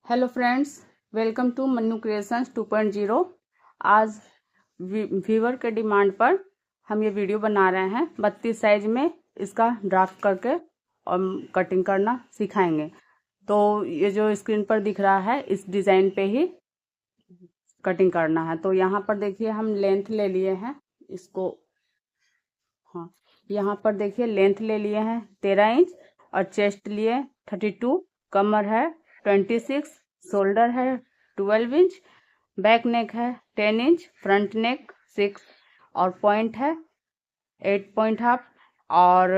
Hello friends, welcome to Mannu creations 2.0। आज viewer के demand पर हम ये वीडियो बना रहे हैं। 32 साइज में इसका ड्राफ्ट करके और कटिंग करना सिखाएंगे। तो ये जो स्क्रीन पर दिख रहा है इस डिज़ाइन पे ही कटिंग करना है। तो यहाँ पर देखिए हम लेंथ ले लिए हैं इसको। हाँ, यहाँ पर देखिए लेंथ ले लिए हैं 13 इंच और चेस्ट लिए 32, कमर है 26, शोल्डर है 12 इंच, बैक नेक है 10 इंच, फ्रंट नेक 6 और पॉइंट है 8.5 और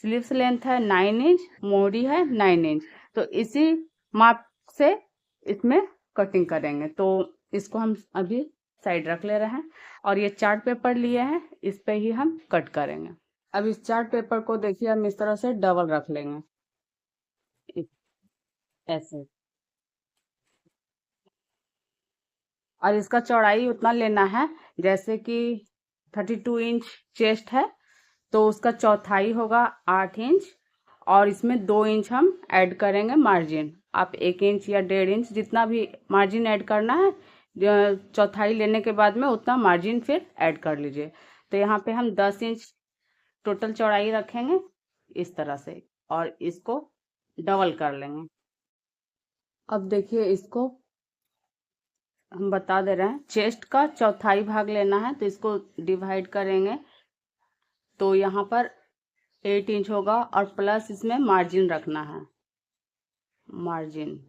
स्लीव्स लेंथ है 9 इंच, मोहरी है 9 इंच। तो इसी माप से इसमें कटिंग करेंगे। तो इसको हम अभी साइड रख ले रहे हैं और ये चार्ट पेपर लिए हैं, इस पे ही हम कट करेंगे। अब इस चार्ट पेपर को देखिए हम इस तरह से डबल रख लेंगे ऐसे, और इसका चौड़ाई उतना लेना है जैसे कि 32 इंच चेस्ट है तो उसका चौथाई होगा 8 इंच और इसमें 2 इंच हम ऐड करेंगे मार्जिन। आप 1 इंच या 1.5 इंच जितना भी मार्जिन ऐड करना है, चौथाई लेने के बाद में उतना मार्जिन फिर ऐड कर लीजिए। तो यहाँ पे हम 10 इंच टोटल चौड़ाई रखेंगे इस तरह से और इसको डबल कर लेंगे। अब देखिए इसको हम बता दे रहे हैं, चेस्ट का चौथाई भाग लेना है तो इसको डिवाइड करेंगे तो यहाँ पर 8 इंच होगा और प्लस इसमें मार्जिन रखना है, मार्जिन।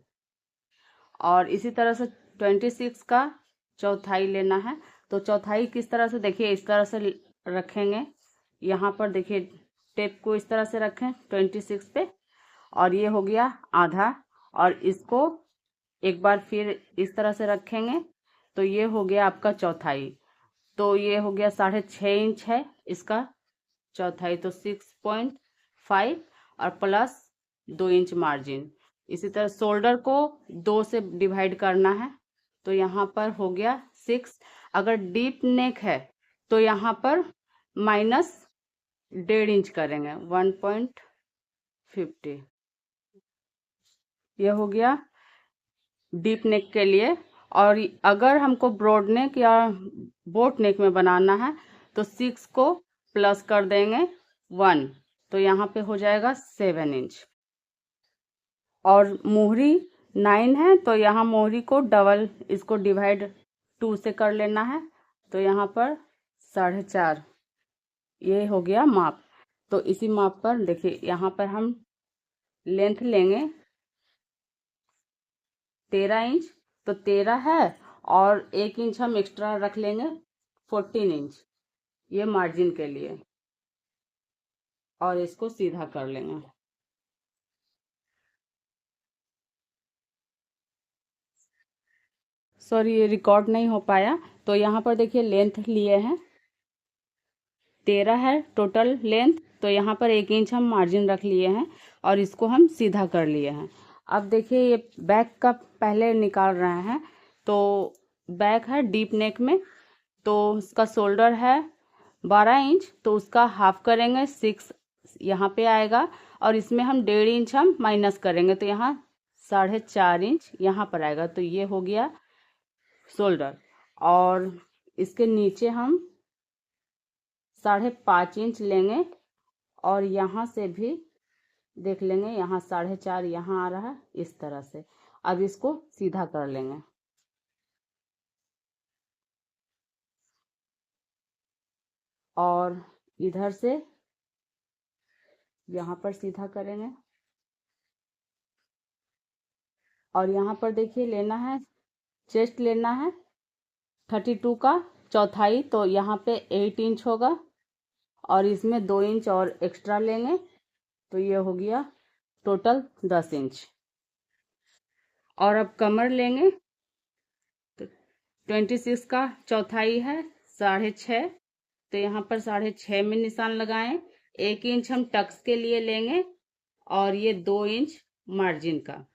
और इसी तरह से 26 का चौथाई लेना है। तो चौथाई किस तरह से, देखिए इस तरह से रखेंगे। यहाँ पर देखिए टेप को इस तरह से रखें 26 पे और ये हो गया आधा, और इसको एक बार फिर इस तरह से रखेंगे तो ये हो गया आपका चौथाई। तो ये हो गया 6.5 इंच है इसका चौथाई, तो 6.5 और प्लस 2 इंच मार्जिन। इसी तरह शोल्डर को 2 से डिवाइड करना है तो यहाँ पर हो गया 6। अगर डीप नेक है तो यहाँ पर माइनस 1.5 इंच करेंगे, 1.50। यह हो गया डीप नेक के लिए। और अगर हमको ब्रॉड नेक या बोट नेक में बनाना है तो 6 को प्लस कर देंगे 1, तो यहाँ पे हो जाएगा 7 इंच। और मोहरी 9 है तो यहाँ मोहरी को डबल, इसको डिवाइड 2 से कर लेना है तो यहाँ पर 4.5, ये हो गया माप। तो इसी माप पर देखिए यहाँ पर हम लेंथ लेंगे 13 इंच, तो 13 है और 1 इंच हम एक्स्ट्रा रख लेंगे 14 इंच, ये मार्जिन के लिए, और इसको सीधा कर लेंगे। सॉरी ये रिकॉर्ड नहीं हो पाया। तो यहाँ पर देखिए लेंथ लिए हैं 13 है टोटल लेंथ, तो यहाँ पर 1 इंच हम मार्जिन रख लिए हैं और इसको हम सीधा कर लिए हैं। अब देखिए ये बैक का पहले निकाल रहे हैं। तो बैक है डीप नेक में, तो उसका शोल्डर है 12 इंच, तो उसका हाफ करेंगे 6 यहाँ पे आएगा और इसमें हम 1.5 इंच हम माइनस करेंगे तो यहाँ 4.5 इंच यहाँ पर आएगा। तो ये हो गया शोल्डर। और इसके नीचे हम 5.5 इंच लेंगे और यहाँ से भी देख लेंगे, यहाँ 4.5 यहाँ आ रहा है इस तरह से। अब इसको सीधा कर लेंगे और इधर से यहाँ पर सीधा करेंगे। और यहाँ पर देखिए लेना है, चेस्ट लेना है 32 का चौथाई, तो यहाँ पे 8 इंच होगा और इसमें 2 इंच और एक्स्ट्रा लेंगे तो ये हो गया टोटल 10 इंच। और अब कमर लेंगे तो 26 का चौथाई है 6.5, तो यहाँ पर 6.5 में निशान लगाएं। 1 इंच हम टक्स के लिए लेंगे और ये 2 इंच मार्जिन का।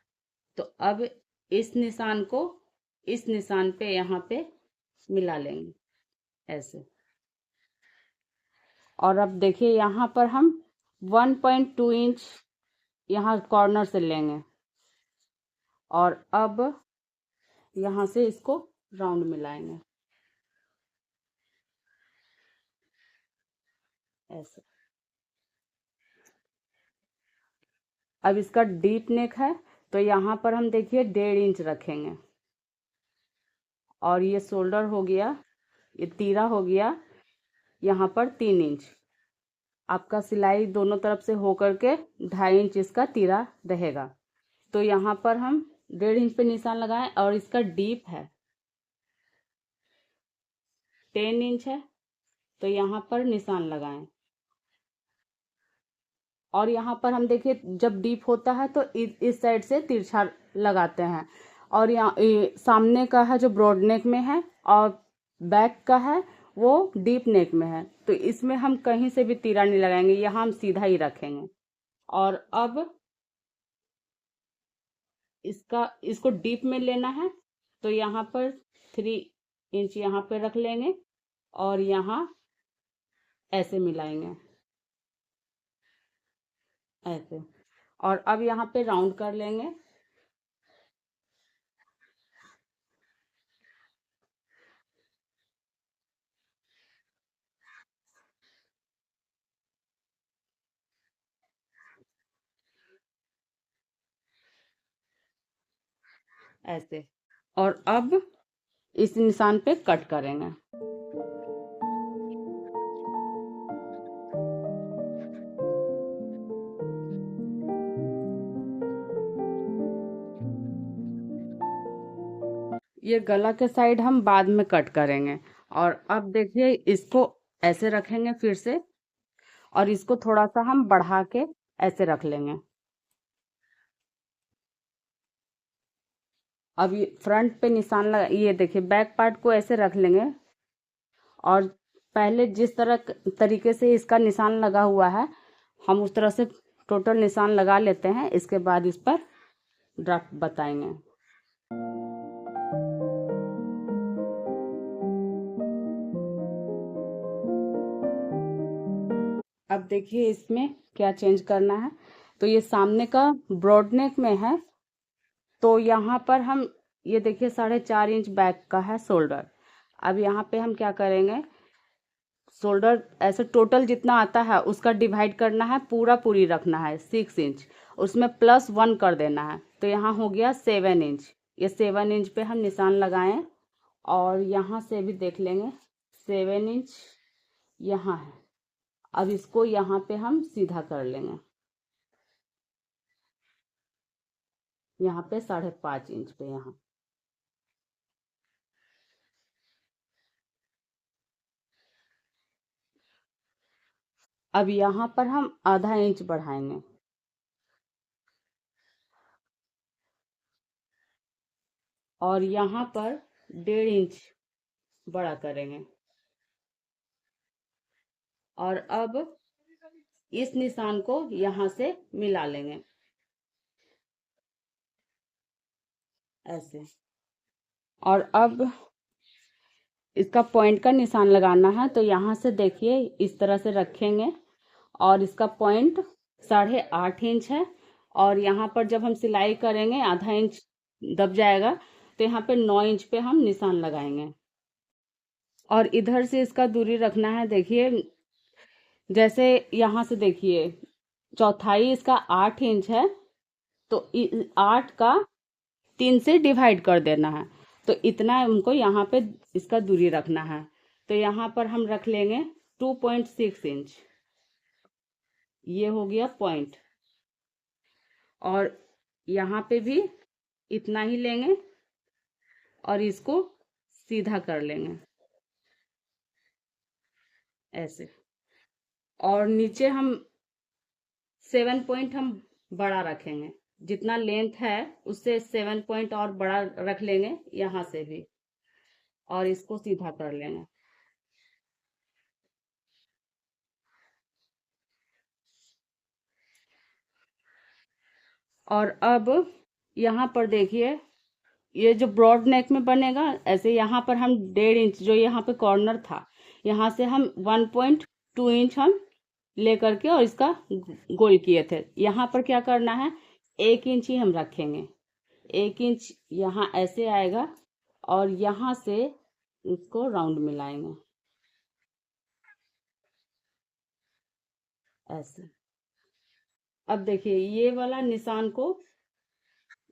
तो अब इस निशान को इस निशान पे यहाँ पे मिला लेंगे ऐसे। और अब देखिए यहाँ पर हम 1.2 इंच यहाँ कॉर्नर से लेंगे और अब यहाँ से इसको राउंड मिलाएंगे ऐसे। अब इसका डीप नेक है तो यहाँ पर हम देखिए 1.5 इंच रखेंगे, और ये शोल्डर हो गया, ये तीरा हो गया यहाँ पर 3 इंच। आपका सिलाई दोनों तरफ से हो करके 2.5 इंच इसका तीरा रहेगा। तो यहाँ पर हम 1.5 इंच पे निशान लगाएं, और इसका डीप है 10 इंच है, तो यहाँ पर निशान लगाएं। और यहाँ पर हम देखिए जब डीप होता है तो इस साइड से तिरछा लगाते हैं, और यहाँ सामने का है जो ब्रॉड नेक में है, और बैक का है वो डीप नेक में है, तो इसमें हम कहीं से भी तीरा नहीं लगाएंगे, यहाँ हम सीधा ही रखेंगे। और अब इसको डीप में लेना है तो यहाँ पर 3 इंच यहाँ पे रख लेंगे, और यहाँ ऐसे मिलाएंगे ऐसे। और अब यहाँ पे राउंड कर लेंगे ऐसे। और अब इस निशान पे कट करेंगे। ये गला के साइड हम बाद में कट करेंगे। और अब देखिए इसको ऐसे रखेंगे फिर से, और इसको थोड़ा सा हम बढ़ा के ऐसे रख लेंगे। अब ये फ्रंट पे निशान लगा, ये देखिए बैक पार्ट को ऐसे रख लेंगे, और पहले जिस तरीके से इसका निशान लगा हुआ है हम उस तरह से टोटल निशान लगा लेते हैं, इसके बाद इस पर ड्राफ्ट बताएंगे। अब देखिए इसमें क्या चेंज करना है। तो ये सामने का ब्रॉड नेक में है, तो यहाँ पर हम ये देखिए 4.5 इंच बैक का है शोल्डर। अब यहाँ पे हम क्या करेंगे, शोल्डर ऐसे टोटल जितना आता है उसका डिवाइड करना है, पूरा पूरी रखना है 6 इंच, उसमें +1 कर देना है, तो यहाँ हो गया 7 इंच। ये 7 इंच पे हम निशान लगाएं, और यहाँ से भी देख लेंगे 7 इंच यहाँ है। अब इसको यहाँ पे हम सीधा कर लेंगे, यहाँ पे 5.5 इंच पे यहाँ। अब यहाँ पर हम आधा इंच बढ़ाएंगे, और यहाँ पर 1.5 इंच बड़ा करेंगे। और अब इस निशान को यहाँ से मिला लेंगे ऐसे। और अब इसका पॉइंट का निशान लगाना है, तो यहाँ से देखिए इस तरह से रखेंगे, और इसका पॉइंट 8.5 इंच है, और यहाँ पर जब हम सिलाई करेंगे आधा इंच दब जाएगा, तो यहाँ पे 9 इंच पे हम निशान लगाएंगे। और इधर से इसका दूरी रखना है, देखिए जैसे यहाँ से देखिए चौथाई इसका 8 इंच है, तो 8 का 3 से डिवाइड कर देना है, तो इतना हमको यहाँ पे इसका दूरी रखना है। तो यहाँ पर हम रख लेंगे 2.6 इंच, ये हो गया पॉइंट। और यहाँ पे भी इतना ही लेंगे, और इसको सीधा कर लेंगे ऐसे। और नीचे हम 7 पॉइंट हम बड़ा रखेंगे, जितना लेंथ है उससे 7 पॉइंट और बड़ा रख लेंगे यहाँ से भी, और इसको सीधा कर लेंगे। और अब यहाँ पर देखिए ये जो ब्रॉड नेक में बनेगा ऐसे, यहाँ पर हम 1.5 इंच जो यहाँ पे कॉर्नर था, यहाँ से हम 1.2 इंच हम लेकर के और इसका गोल किए थे, यहाँ पर क्या करना है 1 इंच ही हम रखेंगे, 1 इंच यहाँ ऐसे आएगा और यहाँ से इसको राउंड मिलाएंगे ऐसे। अब देखिए ये वाला निशान को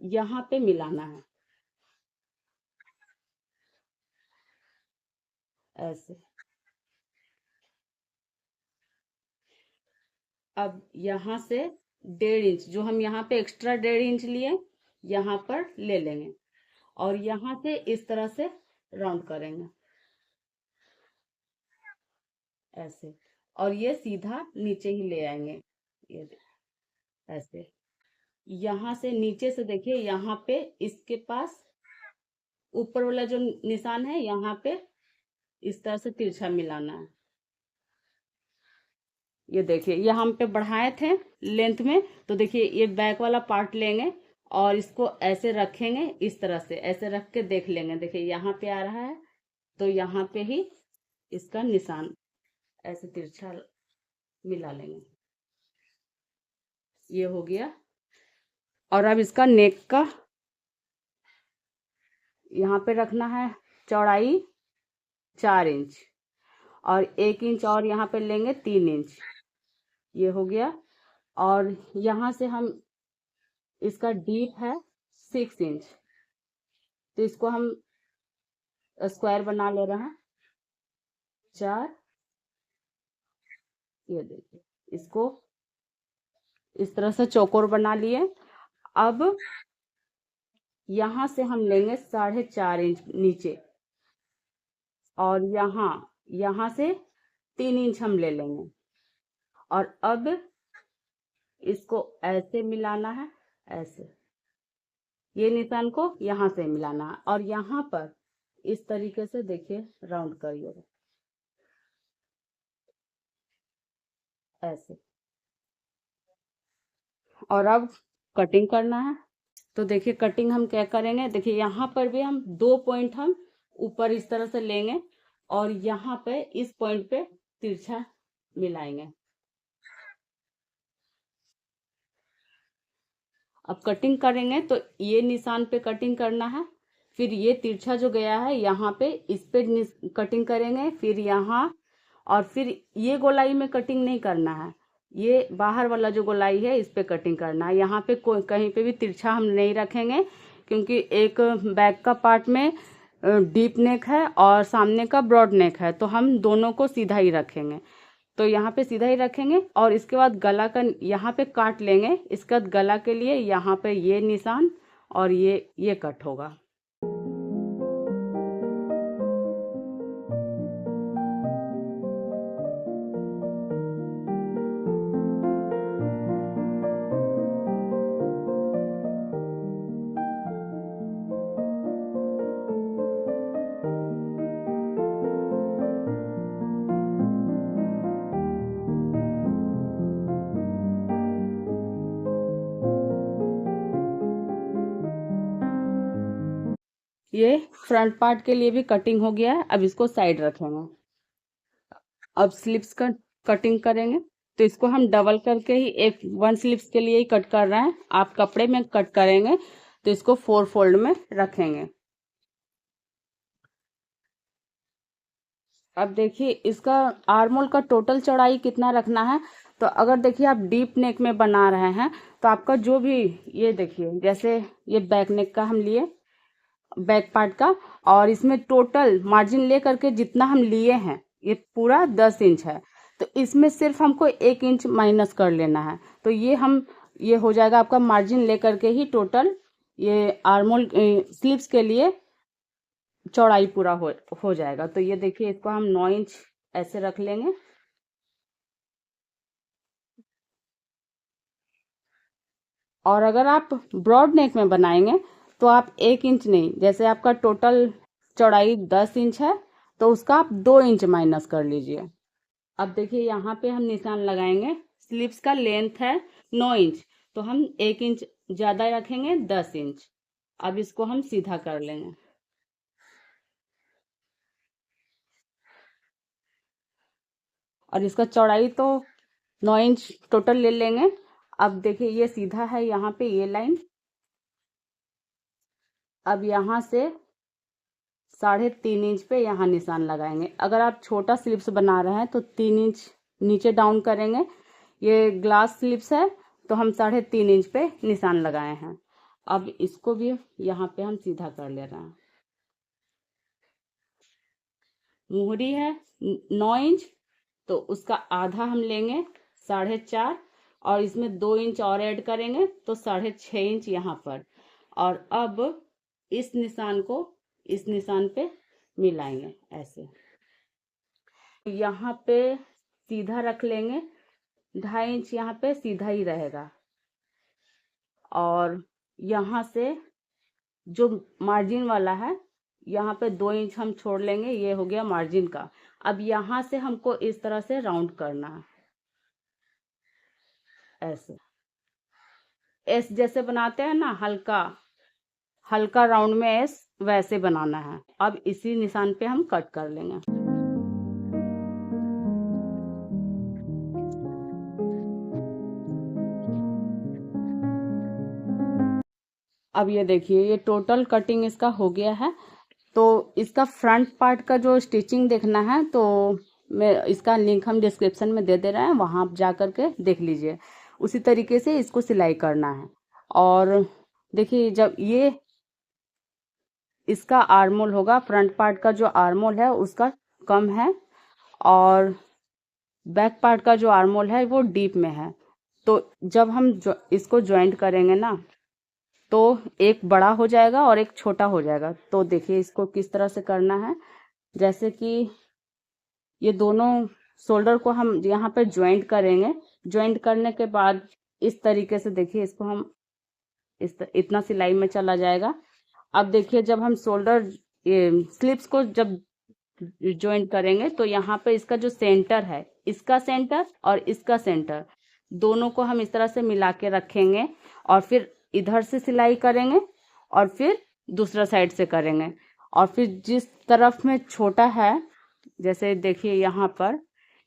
यहाँ पे मिलाना है ऐसे। अब यहाँ से 1.5 इंच जो हम यहाँ पे एक्स्ट्रा 1.5 इंच लिए यहाँ पर ले लेंगे और यहाँ से इस तरह से राउंड करेंगे ऐसे, और ये सीधा नीचे ही ले आएंगे ये ऐसे। यहाँ से नीचे से देखिए यहाँ पे इसके पास ऊपर वाला जो निशान है यहाँ पे इस तरह से तिरछा मिलाना है। ये देखिए ये हम पे बढ़ाए थे लेंथ में, तो देखिए ये बैक वाला पार्ट लेंगे और इसको ऐसे रखेंगे इस तरह से, ऐसे रख के देख लेंगे। देखिए यहाँ पे आ रहा है तो यहाँ पे ही इसका निशान ऐसे तिरछा मिला लेंगे। ये हो गया। और अब इसका नेक का यहाँ पे रखना है चौड़ाई 4 इंच और 1 इंच और यहाँ पे लेंगे 3 इंच। ये हो गया। और यहाँ से हम इसका डीप है 6 इंच, तो इसको हम स्क्वायर बना ले रहे हैं 4। ये देखिए इसको इस तरह से चौकोर बना लिए। अब यहाँ से हम लेंगे 4.5 इंच नीचे और यहाँ से 3 इंच हम ले लेंगे और अब इसको ऐसे मिलाना है ऐसे, ये निशान को यहाँ से मिलाना है और यहाँ पर इस तरीके से देखिए राउंड करिएगा ऐसे। और अब कटिंग करना है, तो देखिए कटिंग हम क्या करेंगे। देखिए यहाँ पर भी हम 2 पॉइंट हम ऊपर इस तरह से लेंगे और यहाँ पे इस पॉइंट पे तिरछा मिलाएंगे। अब कटिंग करेंगे तो ये निशान पे कटिंग करना है, फिर ये तिरछा जो गया है यहाँ पे इस पे कटिंग करेंगे, फिर यहाँ, और फिर ये गोलाई में कटिंग नहीं करना है, ये बाहर वाला जो गोलाई है इस पे कटिंग करना है। यहाँ पे कोई कहीं पे भी तिरछा हम नहीं रखेंगे क्योंकि एक बैक का पार्ट में डीप नेक है और सामने का ब्रॉड नेक है, तो हम दोनों को सीधा ही रखेंगे। तो यहाँ पे सीधा ही रखेंगे और इसके बाद गला का यहाँ पे काट लेंगे। इसके बाद गला के लिए यहाँ पे ये निशान और ये कट होगा। ये फ्रंट पार्ट के लिए भी कटिंग हो गया है। अब इसको साइड रखेंगे। अब स्लिप्स का कटिंग करेंगे, तो इसको हम डबल करके ही एक 1 स्लिप्स के लिए ही कट कर रहे हैं। आप कपड़े में कट करेंगे तो इसको 4 फोल्ड में रखेंगे। अब देखिए इसका आर्मोल का टोटल चौड़ाई कितना रखना है। तो अगर देखिए आप डीप नेक में बना रहे हैं तो आपका जो भी, ये देखिए जैसे ये बैक नेक का हम लिए बैक पार्ट का, और इसमें टोटल मार्जिन ले करके जितना हम लिए हैं ये पूरा 10 इंच है, तो इसमें सिर्फ हमको 1 इंच माइनस कर लेना है। तो ये हो जाएगा आपका मार्जिन ले करके ही टोटल ये आर्मोल स्लीव्स के लिए चौड़ाई पूरा हो जाएगा। तो ये देखिए इसको हम 9 इंच ऐसे रख लेंगे। और अगर आप ब्रॉड नेक में बनाएंगे तो आप 1 इंच नहीं, जैसे आपका टोटल चौड़ाई 10 इंच है तो उसका आप 2 इंच माइनस कर लीजिए। अब देखिए यहाँ पे हम निशान लगाएंगे। स्लीव्स का लेंथ है 9 इंच, तो हम 1 इंच ज्यादा रखेंगे 10 इंच। अब इसको हम सीधा कर लेंगे। और इसका चौड़ाई तो 9 इंच टोटल ले लेंगे। अब देखिए ये सीधा है यहाँ पे ये लाइन, अब यहाँ से 3.5 इंच पे यहाँ निशान लगाएंगे। अगर आप छोटा स्लिप्स बना रहे हैं तो 3 इंच नीचे डाउन करेंगे। ये ग्लास स्लिप्स है तो हम 3.5 इंच पे निशान लगाए हैं। अब इसको भी यहाँ पे हम सीधा कर ले रहे हैं। मुहरी है 9 इंच, तो उसका आधा हम लेंगे 4.5, और इसमें 2 इंच और ऐड करेंगे तो 6.5 इंच यहाँ पर। और अब इस निशान को इस निशान पे मिलाएंगे ऐसे। यहाँ पे सीधा रख लेंगे, 2.5 इंच यहाँ पे सीधा ही रहेगा। और यहाँ से जो मार्जिन वाला है यहाँ पे 2 इंच हम छोड़ लेंगे, ये हो गया मार्जिन का। अब यहाँ से हमको इस तरह से राउंड करना है, ऐसे एस जैसे बनाते हैं ना, हल्का हल्का राउंड में एस वैसे बनाना है। अब इसी निशान पे हम कट कर लेंगे। अब ये देखिए, ये टोटल कटिंग इसका हो गया है। तो इसका फ्रंट पार्ट का जो स्टिचिंग देखना है तो मैं इसका लिंक हम डिस्क्रिप्शन में दे दे रहे हैं, वहां आप जा करके देख लीजिए। उसी तरीके से इसको सिलाई करना है। और देखिए, जब ये इसका आर्मोल होगा, फ्रंट पार्ट का जो आर्मोल है उसका कम है, और बैक पार्ट का जो आर्मोल है वो डीप में है। तो जब हम इसको ज्वाइंट करेंगे ना, तो एक बड़ा हो जाएगा और एक छोटा हो जाएगा। तो देखिए इसको किस तरह से करना है। जैसे कि ये दोनों शोल्डर को हम यहाँ पे ज्वाइंट करेंगे। ज्वाइंट करने के बाद इस तरीके से देखिए, इसको हम इतना सिलाई में चला जाएगा। अब देखिए, जब हम शोल्डर स्लिप्स को जब ज्वाइंट करेंगे तो यहाँ पे इसका जो सेंटर है, इसका सेंटर और इसका सेंटर, दोनों को हम इस तरह से मिला के रखेंगे। और फिर इधर से सिलाई करेंगे और फिर दूसरा साइड से करेंगे। और फिर जिस तरफ में छोटा है, जैसे देखिए यहाँ पर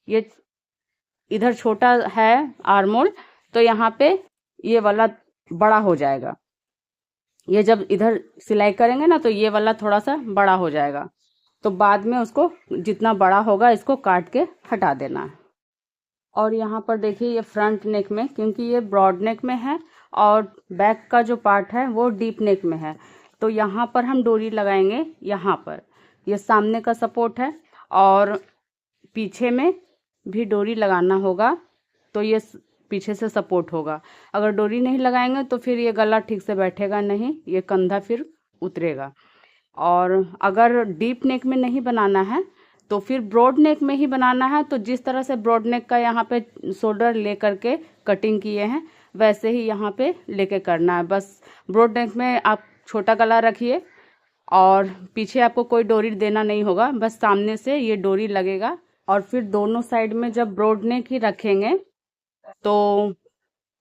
ये इधर छोटा है आर्मोल, तो यहाँ पे ये वाला बड़ा हो जाएगा। ये जब इधर सिलाई करेंगे ना तो ये वाला थोड़ा सा बड़ा हो जाएगा। तो बाद में उसको जितना बड़ा होगा इसको काट के हटा देना है। और यहाँ पर देखिए, ये फ्रंट नेक में, क्योंकि ये ब्रॉड नेक में है और बैक का जो पार्ट है वो डीप नेक में है, तो यहाँ पर हम डोरी लगाएंगे। यहाँ पर ये सामने का सपोर्ट है और पीछे में भी डोरी लगाना होगा, तो ये पीछे से सपोर्ट होगा। अगर डोरी नहीं लगाएंगे तो फिर ये गला ठीक से बैठेगा नहीं, ये कंधा फिर उतरेगा। और अगर डीप नेक में नहीं बनाना है तो फिर ब्रॉड नेक में ही बनाना है। तो जिस तरह से ब्रॉड नेक का यहाँ पे शोल्डर ले करके कटिंग किए हैं, वैसे ही यहाँ पे लेके करना है। बस ब्रॉड नेक में आप छोटा गला रखिए और पीछे आपको कोई डोरी देना नहीं होगा, बस सामने से ये डोरी लगेगा। और फिर दोनों साइड में जब ब्रॉड नेक ही रखेंगे तो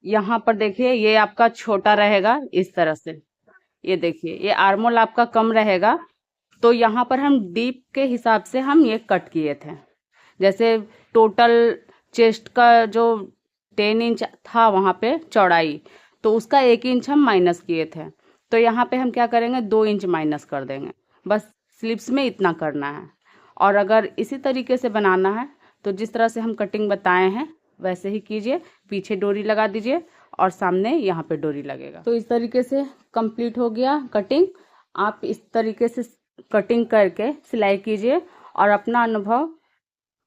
यहाँ पर देखिए, ये आपका छोटा रहेगा इस तरह से। ये देखिए, ये आर्मोल आपका कम रहेगा, तो यहाँ पर हम डीप के हिसाब से हम ये कट किए थे। जैसे टोटल चेस्ट का जो 10 इंच था वहाँ पे चौड़ाई, तो उसका 1 इंच हम माइनस किए थे। तो यहाँ पे हम क्या करेंगे, 2 इंच माइनस कर देंगे। बस स्लिप्स में इतना करना है। और अगर इसी तरीके से बनाना है तो जिस तरह से हम कटिंग बताए हैं वैसे ही कीजिए। पीछे डोरी लगा दीजिए और सामने यहाँ पे डोरी लगेगा। तो इस तरीके से कंप्लीट हो गया कटिंग। आप इस तरीके से कटिंग करके सिलाई कीजिए और अपना अनुभव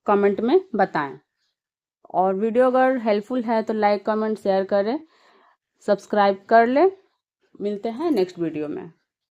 कमेंट में बताएं। और वीडियो अगर हेल्पफुल है तो लाइक, कमेंट, शेयर करें, सब्सक्राइब कर लें। मिलते हैं नेक्स्ट वीडियो में।